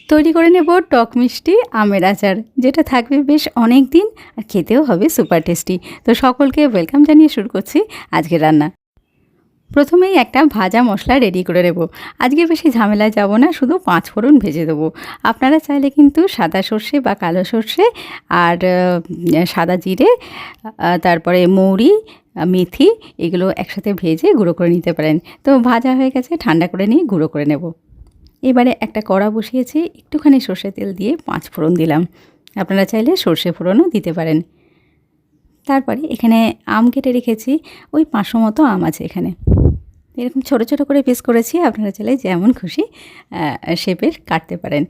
তৈরি করে নেব টক মিষ্টি আমের আচার, যেটা থাকবে বেশ অনেক দিন আর খেতেও হবে সুপার টেস্টি। তো সকলকে ওয়েলকাম জানিয়ে শুরু করছি আজকের রান্না। প্রথমেই একটা ভাজা মশলা রেডি করে নেব। আজকে বেশি ঝামেলায় যাব না, শুধু 5 ফোড়ন ভেজে দেবো। আপনারা চাইলে কিন্তু সাদা সর্ষে বা কালো সর্ষে আর সাদা জিরে, তারপরে মৌরি, মেথি, এগুলো একসাথে ভেজে গুঁড়ো করে নিতে পারেন। তো ভাজা হয়ে গেছে, ঠান্ডা করে নিয়ে গুঁড়ো করে নেব। এবারে একটা কড়া বসিয়েছি, একটুখানি সর্ষে তেল দিয়ে 5 ফোড়ন দিলাম। আপনারা চাইলে সর্ষে ফোড়নও দিতে পারেন। তারপরে এখানে আম কেটে রেখেছি, ওই 500 মতো আম আছে এখানে। এরকম ছোট ছোট করে পিস করেছি, আপনারা চাইলে যেমন খুশি শেপের কাটতে পারেন।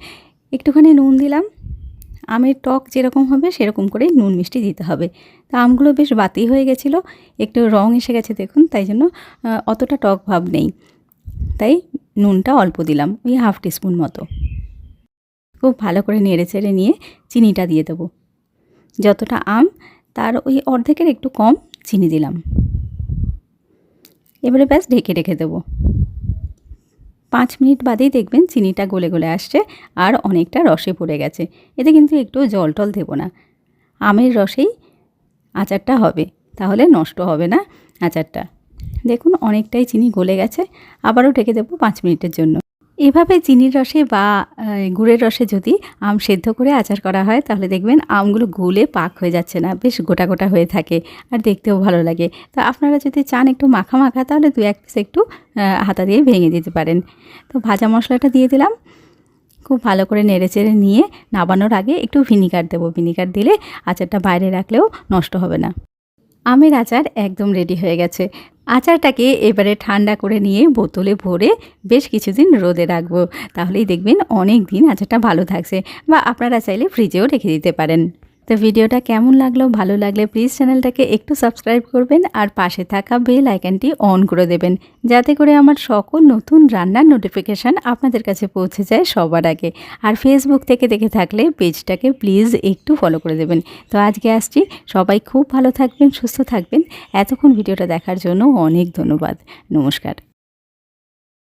একটুখানি নুন দিলাম, আমের টক যেরকম হবে সেরকম করেই নুন মিষ্টি দিতে হবে। তো আমগুলো বেশ বাতি হয়ে গেছিলো, একটু রং এসে গেছে দেখুন, তাই জন্য অতটা টক ভাব নেই, তাই নুনটা অল্প দিলাম, ওই 1/2 টিস্পুন মতো। খুব ভালো করে নেড়ে চেড়ে নিয়ে চিনিটা দিয়ে দেবো। যতটা আম তার ওই অর্ধেকের একটু কম চিনি দিলাম। এবারে ব্যাস ঢেকে রেখে দেবো। 5 মিনিট বাদেই দেখবেন চিনিটা গলে গলে আসছে আর অনেকটা রসে পড়ে গেছে। এতে কিন্তু একটু জল টল দেবো না, আমের রসেই আচারটা হবে, তাহলে নষ্ট হবে না আচারটা। দেখুন অনেকটাই চিনি গলে গেছে, আবারও ঢেকে দেবো 5 মিনিটের জন্য। এভাবে চিনির রসে বা গুড়ের রসে যদি আম সেদ্ধ করে আচার করা হয়, তাহলে দেখবেন আমগুলো গলে পাক হয়ে যাচ্ছে না, বেশ গোটা গোটা হয়ে থাকে আর দেখতেও ভালো লাগে। তো আপনারা যদি চান একটু মাখা মাখা, তাহলে 2-1 পিস একটু হাতা দিয়ে ভেঙে দিতে পারেন। তো ভাজা মশলাটা দিয়ে দিলাম, খুব ভালো করে নেড়েচেড়ে নিয়ে নাবানোর আগে একটু ভিনিগার দেবো। ভিনিগার দিলে আচারটা বাইরে রাখলেও নষ্ট হবে না। আমের আচার একদম রেডি হয়ে গেছে। আচারটাকে এবারে ঠান্ডা করে নিয়ে বোতলে ভরে বেশ কিছুদিন রোদে রাখবো, তাহলেই দেখবেন অনেক দিন আচারটা ভালো থাকছে। বা আপনারা চাইলে ফ্রিজেও রেখে দিতে পারেন। তো ভিডিওটা কেমন লাগলো, ভালো লাগলে প্লিজ চ্যানেলটাকে একটু সাবস্ক্রাইব করবেন আর পাশে থাকা বেল আইকনটি অন করে দেবেন, যাতে করে আমার সকল নতুন রান্নার নোটিফিকেশান আপনাদের কাছে পৌঁছে যায় সবার আগে। আর ফেসবুক থেকে দেখে থাকলে পেজটাকে প্লিজ একটু ফলো করে দেবেন। তো আজকে আসছি, সবাই খুব ভালো থাকবেন, সুস্থ থাকবেন। এতক্ষণ ভিডিওটা দেখার জন্য অনেক ধন্যবাদ। নমস্কার।